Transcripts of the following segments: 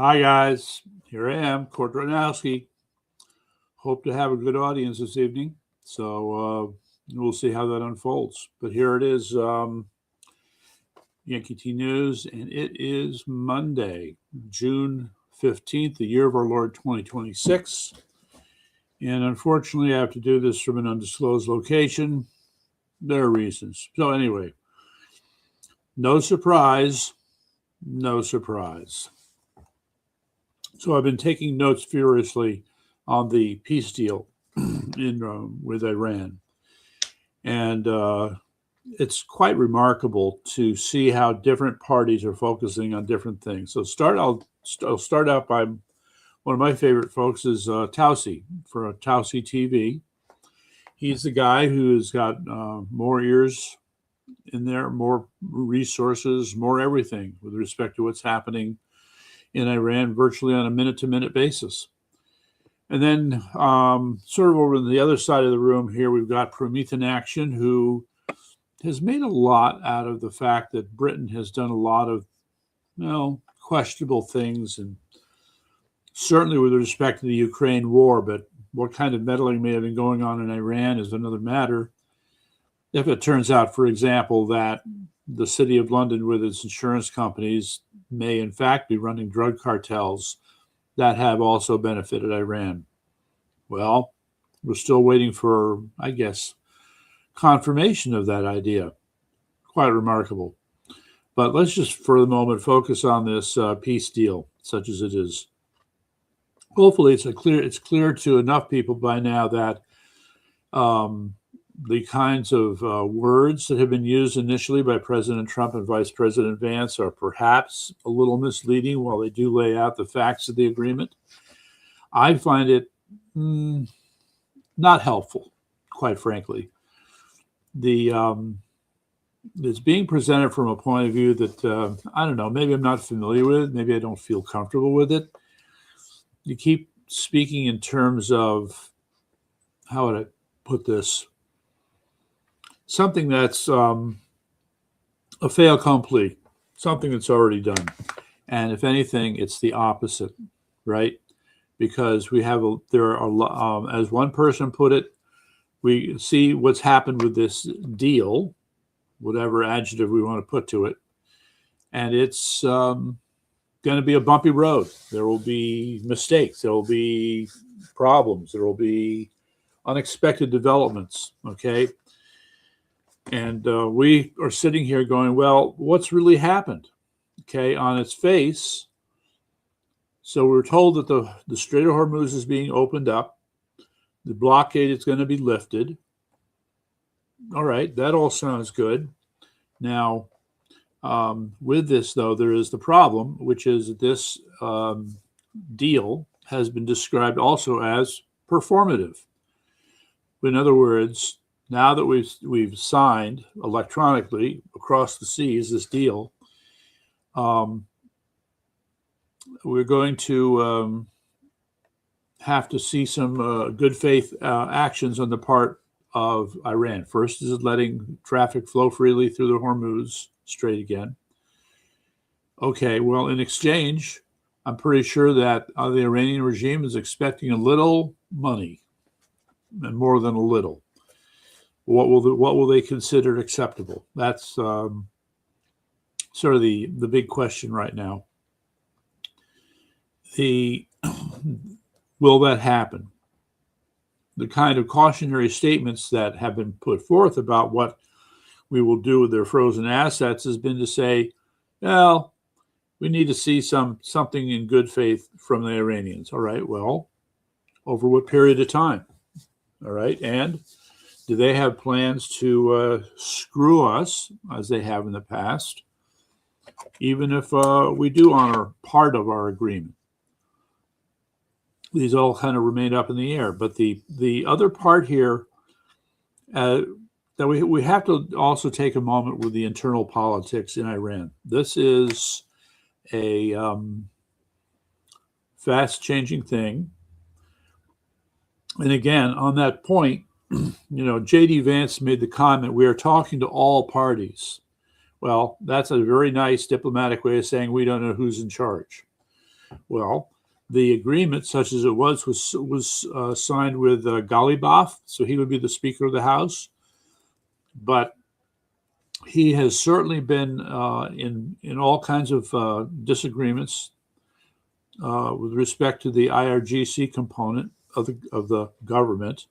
Hi, guys. Here I am, Kurt Ranowski. Hope to have a good audience this evening. So we'll see how that unfolds. But here it is, Yankee T News, and it is Monday, June 15th, the year of our Lord 2026. And unfortunately, I have to do this from an undisclosed location. There are reasons. So, anyway, no surprise, no surprise. So I've been taking notes furiously on the peace deal with Iran, and it's quite remarkable to see how different parties are focusing on different things. So I'll start out by one of my favorite folks is Tausi for Tausi TV. He's the guy who has got more ears in there, more resources, more everything with respect to what's happening in Iran virtually on a minute-to-minute basis. And then sort of over on the other side of the room here, we've got Promethean Action, who has made a lot out of the fact that Britain has done a lot of, questionable things, and certainly with respect to the Ukraine war, but what kind of meddling may have been going on in Iran is another matter. If it turns out, for example, that the City of London with its insurance companies may in fact be running drug cartels that have also benefited Iran. Well, we're still waiting for, I guess, confirmation of that idea. Quite remarkable. But let's just for the moment focus on this peace deal, such as it is. Hopefully it's clear to enough people by now that the kinds of words that have been used initially by President Trump and Vice President Vance are perhaps a little misleading while they do lay out the facts of the agreement. I find it not helpful, quite frankly. It's being presented from a point of view that, I don't know, maybe I'm not familiar with it, maybe I don't feel comfortable with it. You keep speaking in terms of, how would I put this? Something that's a fait accompli, something that's already done. And if anything, it's the opposite, right? Because as one person put it, we see what's happened with this deal, whatever adjective we want to put to it, and it's going to be a bumpy road. There will be mistakes. There will be problems. There will be unexpected developments, okay? And we are sitting here going, well, what's really happened? Okay, on its face. So we're told that the Strait of Hormuz is being opened up. The blockade is going to be lifted. All right, that all sounds good. Now, with this, though, there is the problem, which is that this deal has been described also as performative. In other words, now that we've signed electronically across the seas this deal, we're going to have to see some good faith actions on the part of Iran. First is letting traffic flow freely through the Hormuz Strait again. Okay, well, in exchange, I'm pretty sure that the Iranian regime is expecting a little money, and more than a little. What will they consider acceptable? That's sort of the big question right now. Will that happen? The kind of cautionary statements that have been put forth about what we will do with their frozen assets has been to say, well, we need to see something in good faith from the Iranians. All right, well, over what period of time? All right, and do they have plans to screw us, as they have in the past, even if we do honor part of our agreement? These all kind of remain up in the air. But the other part here that we have to also take a moment with the internal politics in Iran. This is a fast-changing thing. And again, on that point, J.D. Vance made the comment, we are talking to all parties. Well, that's a very nice diplomatic way of saying we don't know who's in charge. Well, the agreement, such as it was signed with Galibaf, so he would be the Speaker of the House. But he has certainly been in all kinds of disagreements with respect to the IRGC component of the government.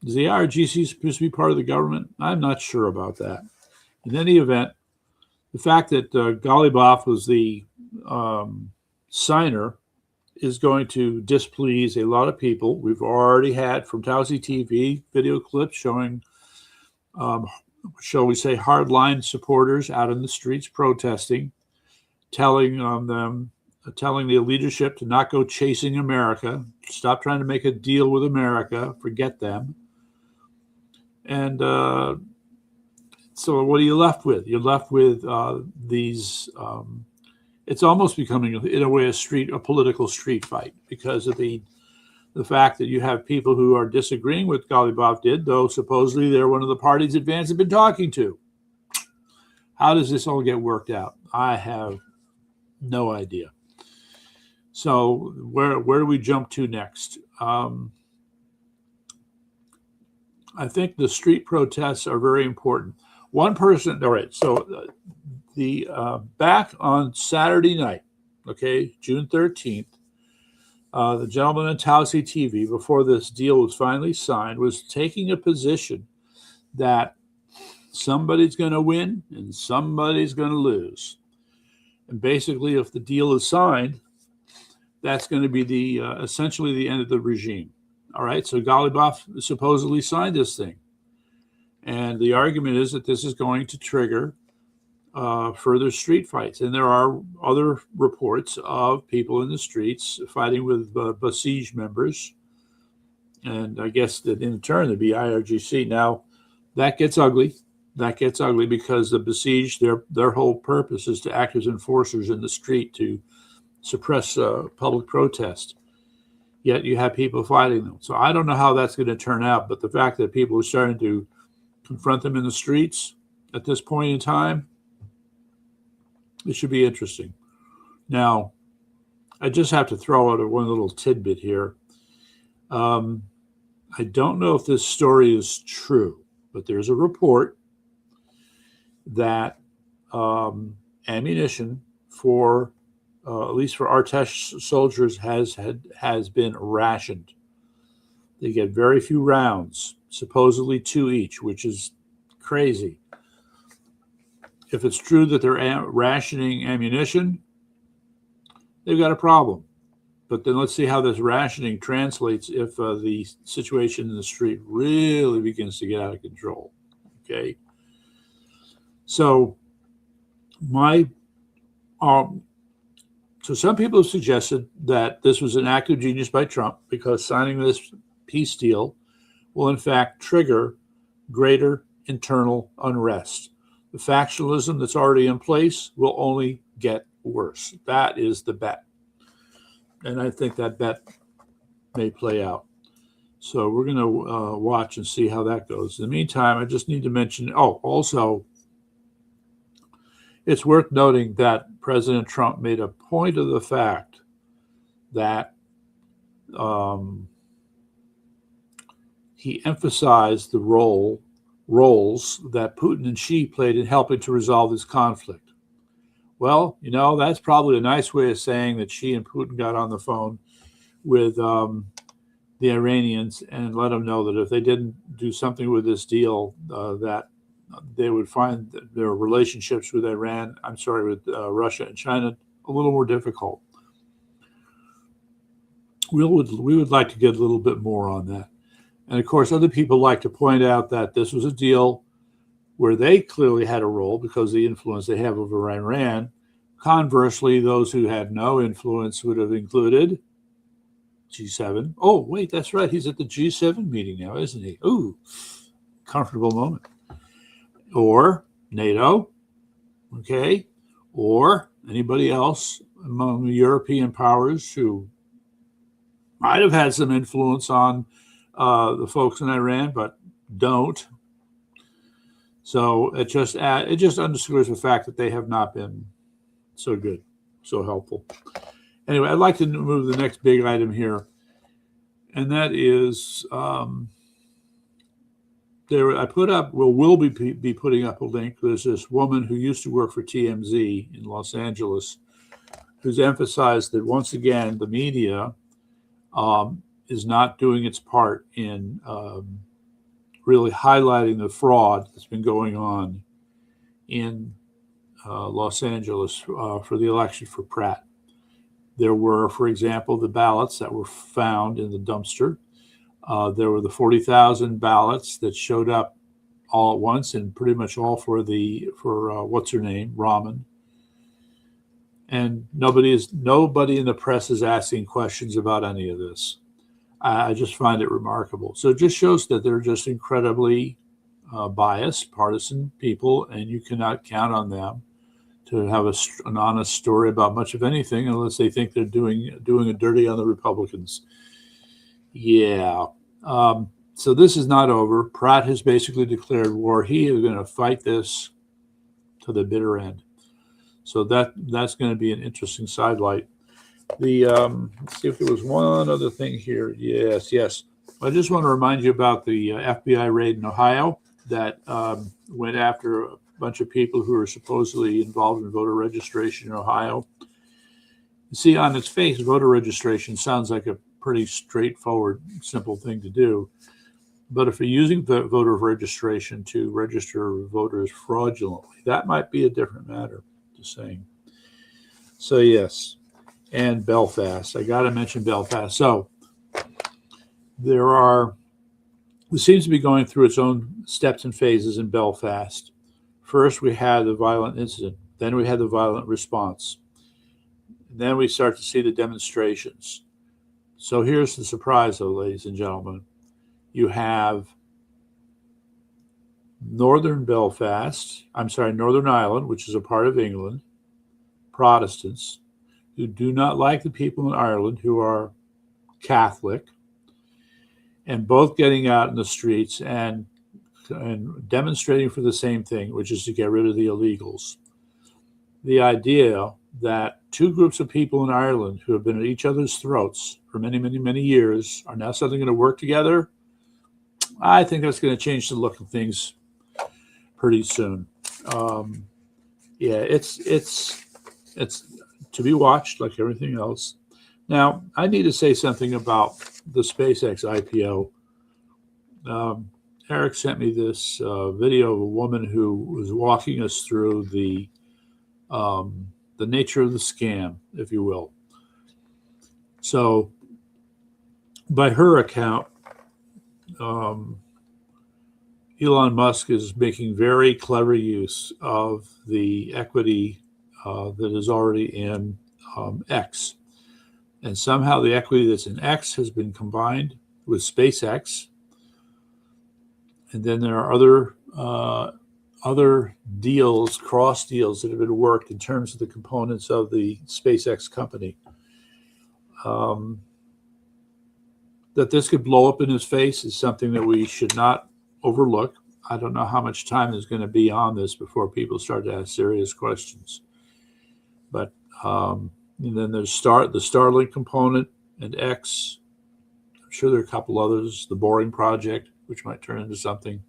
Is the IRGC supposed to be part of the government? I'm not sure about that. In any event, the fact that Galibaf was the signer is going to displease a lot of people. We've already had from Tausi TV video clips showing, shall we say, hardline supporters out in the streets protesting, telling the leadership to not go chasing America, stop trying to make a deal with America, forget them. And so what are you left with? You're left with these, it's almost becoming, in a way, a political street fight because of the fact that you have people who are disagreeing with Galibaf did, though supposedly they're one of the parties that Vance had been talking to. How does this all get worked out? I have no idea. So where do we jump to next? I think the street protests are very important. One person, all right, so the back on Saturday night, okay, June 13th, the gentleman on Tausi TV, before this deal was finally signed, was taking a position that somebody's going to win and somebody's going to lose. And basically, if the deal is signed, that's going to be the essentially the end of the regime. All right, so Galibaf supposedly signed this thing. And the argument is that this is going to trigger further street fights. And there are other reports of people in the streets fighting with Basij members. And I guess that in turn, there'd be IRGC. Now, that gets ugly. That gets ugly because the Basij, their whole purpose is to act as enforcers in the street to suppress public protest. Yet you have people fighting them. So I don't know how that's going to turn out, but the fact that people are starting to confront them in the streets at this point in time, it should be interesting. Now, I just have to throw out one little tidbit here. I don't know if this story is true, but there's a report that ammunition for at least for Artesh soldiers has been rationed. They get very few rounds, supposedly 2 each, which is crazy. If it's true that they're rationing ammunition, they've got a problem. But then let's see how this rationing translates if the situation in the street really begins to get out of control. Okay. So so some people have suggested that this was an act of genius by Trump because signing this peace deal will in fact trigger greater internal unrest. The factionalism that's already in place will only get worse. That is the bet. And I think that bet may play out. So we're going to watch and see how that goes. In the meantime, I just need to mention, also, it's worth noting that President Trump made a point of the fact that he emphasized the roles that Putin and Xi played in helping to resolve this conflict. Well, that's probably a nice way of saying that Xi and Putin got on the phone with the Iranians and let them know that if they didn't do something with this deal, that they would find their relationships with Russia and China a little more difficult. We would like to get a little bit more on that. And of course, other people like to point out that this was a deal where they clearly had a role because of the influence they have over Iran. Conversely, those who had no influence would have included G7. Oh, wait, that's right. He's at the G7 meeting now, isn't he? Ooh, comfortable moment. Or NATO, okay, or anybody else among the European powers who might have had some influence on the folks in Iran, but don't. So it just underscores the fact that they have not been so good, so helpful. Anyway, I'd like to move to the next big item here, and that is I put up, will be putting up a link. There's this woman who used to work for TMZ in Los Angeles who's emphasized that once again the media is not doing its part in really highlighting the fraud that's been going on in Los Angeles for the election for Pratt. There were, for example, the ballots that were found in the dumpster. There were the 40,000 ballots that showed up all at once, and pretty much all for what's her name, Rahman. And nobody in the press is asking questions about any of this. I just find it remarkable. So it just shows that they're just incredibly biased, partisan people, and you cannot count on them to have an honest story about much of anything unless they think they're doing a dirty on the Republicans. Yeah. So this is not over. Pratt has basically declared war. He is going to fight this to the bitter end. So that's going to be an interesting sidelight. Let's see if there was one other thing here. Yes. I just want to remind you about the FBI raid in Ohio that went after a bunch of people who are supposedly involved in voter registration in Ohio. You see, on its face, voter registration sounds like a pretty straightforward, simple thing to do. But if you're using voter registration to register voters fraudulently, that might be a different matter, just saying. So, yes. And Belfast. I got to mention Belfast. So it seems to be going through its own steps and phases in Belfast. First, we had the violent incident. Then we had the violent response. And then we start to see the demonstrations. So here's the surprise, though, ladies and gentlemen. You have Northern Ireland, which is a part of England, Protestants, who do not like the people in Ireland who are Catholic, and both getting out in the streets and demonstrating for the same thing, which is to get rid of the illegals. The idea that two groups of people in Ireland who have been at each other's throats for many, many, many years are now suddenly going to work together, I think that's going to change the look of things pretty soon. It's to be watched like everything else. Now, I need to say something about the SpaceX IPO. Eric sent me this video of a woman who was walking us through the nature of the scam, if you will. So, by her account, Elon Musk is making very clever use of the equity that is already in X. And somehow the equity that's in X has been combined with SpaceX. And then there are other deals, cross deals that have been worked in terms of the components of the SpaceX company. That this could blow up in his face is something that we should not overlook. I don't know how much time is going to be on this before people start to ask serious questions. But and then there's the Starlink component and X. I'm sure there are a couple others. The Boring Project, which might turn into something.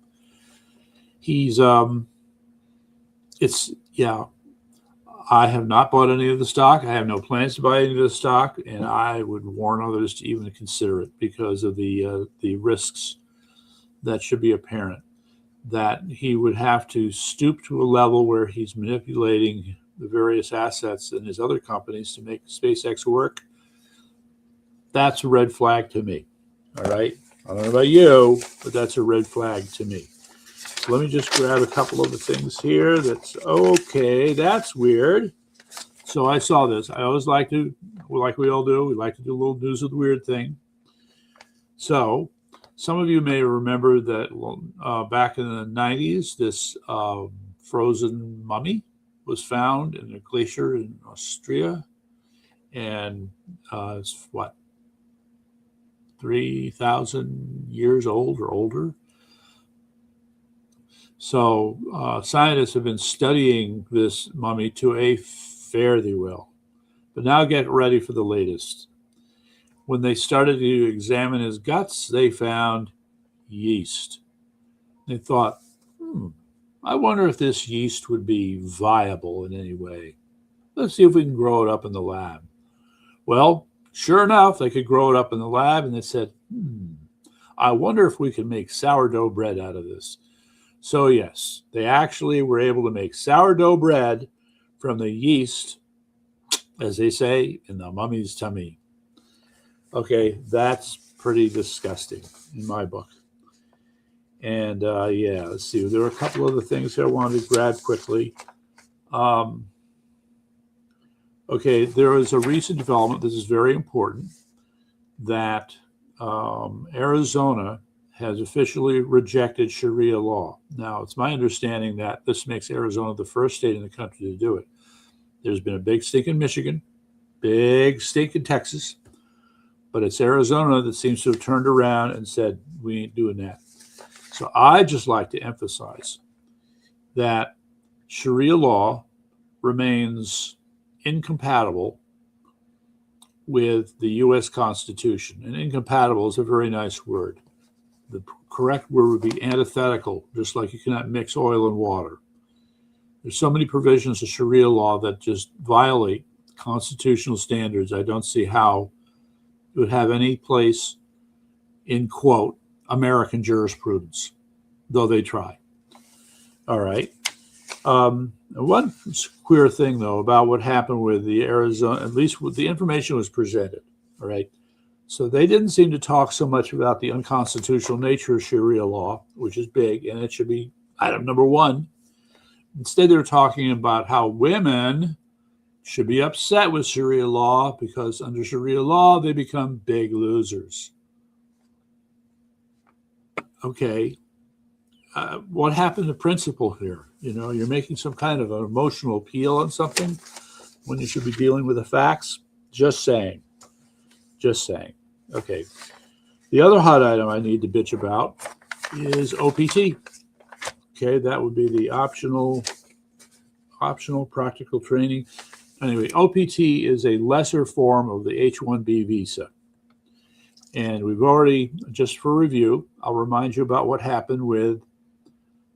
I have not bought any of the stock. I have no plans to buy any of the stock, and I would warn others to even consider it because of the risks that should be apparent. That he would have to stoop to a level where he's manipulating the various assets in his other companies to make SpaceX work. That's a red flag to me. All right. I don't know about you, but that's a red flag to me. So let me just grab a couple of the things here. That's okay. That's weird. So I saw this. I always like we all do, we like to do a little news of the weird thing. So some of you may remember that back in the 90s, this frozen mummy was found in a glacier in Austria. And it's 3,000 years old or older. So scientists have been studying this mummy to a fare thee well. But now get ready for the latest. When they started to examine his guts, they found yeast. They thought, I wonder if this yeast would be viable in any way. Let's see if we can grow it up in the lab. Well, sure enough, they could grow it up in the lab, and they said, I wonder if we can make sourdough bread out of this. So yes, they actually were able to make sourdough bread from the yeast, as they say, in the mummy's tummy. Okay, that's pretty disgusting in my book. And yeah, let's see. There were a couple other things I wanted to grab quickly. Okay, there is a recent development. This is very important, that Arizona has officially rejected Sharia law. Now, it's my understanding that this makes Arizona the first state in the country to do it. There's been a big stink in Michigan, big stink in Texas, but it's Arizona that seems to have turned around and said, we ain't doing that. So I just like to emphasize that Sharia law remains incompatible with the U.S. Constitution. And incompatible is a very nice word. The correct word would be antithetical, just like you cannot mix oil and water. There's so many provisions of Sharia law that just violate constitutional standards. I don't see how it would have any place in, quote, American jurisprudence, though they try. All right. One queer thing, though, about what happened with the Arizona, at least the information was presented. All right. So they didn't seem to talk so much about the unconstitutional nature of Sharia law, which is big, and it should be item number one. Instead, they were talking about how women should be upset with Sharia law because under Sharia law, they become big losers. Okay. What happened to principle here? You know, you're making some kind of an emotional appeal on something when you should be dealing with the facts. Just saying. Just saying. Okay. The other hot item I need to bitch about is OPT. Okay, that would be the optional practical training. Anyway, OPT is a lesser form of the H-1B visa. And we've already, just for review, I'll remind you about what happened with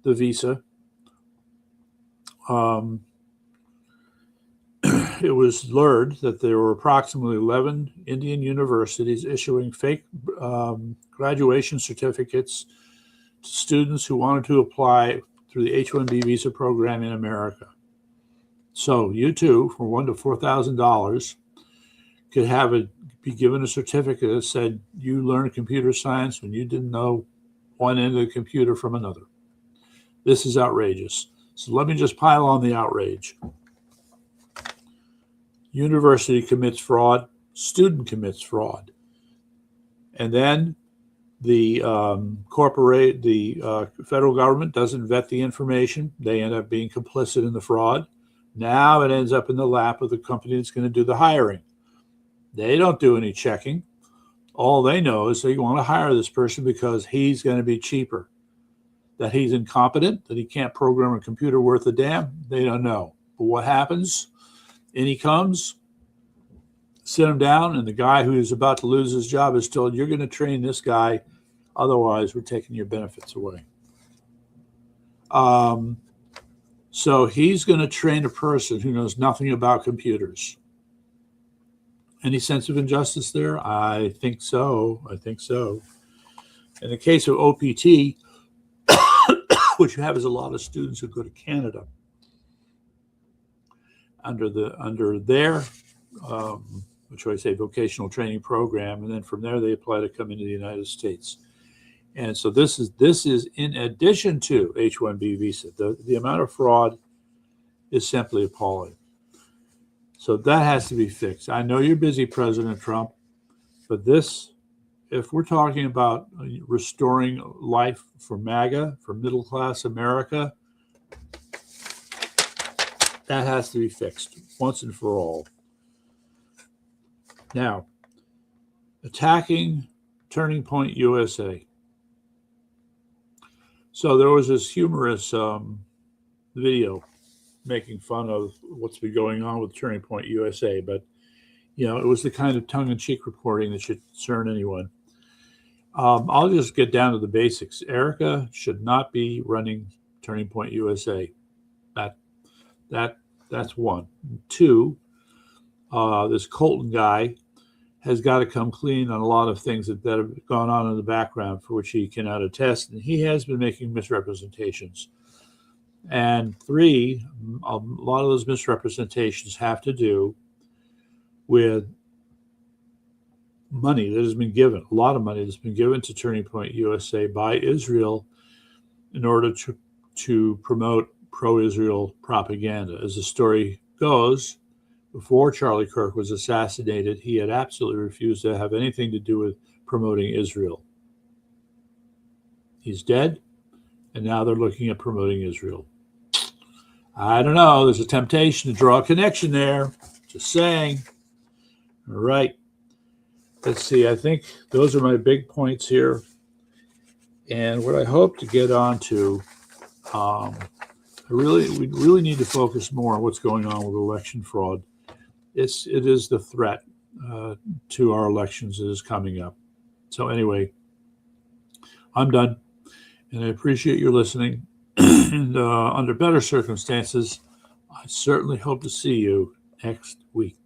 the visa. It was learned that there were approximately 11 Indian universities issuing fake graduation certificates to students who wanted to apply through the H-1B visa program in America. So you too, for $1,000 to $4,000, could be given a certificate that said you learned computer science when you didn't know one end of the computer from another. This is outrageous. So let me just pile on the outrage. University commits fraud, student commits fraud. And then the federal government doesn't vet the information. They end up being complicit in the fraud. Now it ends up in the lap of the company that's going to do the hiring. They don't do any checking. All they know is they want to hire this person because he's going to be cheaper. That he's incompetent, that he can't program a computer worth a damn, they don't know. But what happens? In he comes, sit him down, and the guy who's about to lose his job is told, you're going to train this guy, otherwise we're taking your benefits away. So he's going to train a person who knows nothing about computers. Any sense of injustice there? I think so. In the case of OPT, what you have is a lot of students who go to Canada under their what should I say, vocational training program, and then from there they apply to come into the United States. And so this is in addition to H-1B visa. The amount of fraud is simply appalling. So that has to be fixed. I know you're busy, President Trump, but this, if we're talking about restoring life for MAGA, for middle-class America, that has to be fixed once and for all. Now, attacking Turning Point USA. So there was this humorous video making fun of what's been going on with Turning Point USA, but it was the kind of tongue-in-cheek reporting that should concern anyone. I'll just get down to the basics. Erica should not be running Turning Point USA. That's one. Two, this Colton guy has got to come clean on a lot of things that have gone on in the background for which he cannot attest, and he has been making misrepresentations. And three, a lot of those misrepresentations have to do with money that has been given, a lot of money that's been given to Turning Point USA by Israel in order to promote pro-Israel propaganda. As the story goes, before Charlie Kirk was assassinated, he had absolutely refused to have anything to do with promoting Israel. He's dead, and now they're looking at promoting Israel. I don't know. There's a temptation to draw a connection there. Just saying. All right. Let's see. I think those are my big points here. And what I hope to get on to, we really need to focus more on what's going on with election fraud. It is the threat to our elections that is coming up. So anyway, I'm done, and I appreciate your listening. And under better circumstances, I certainly hope to see you next week.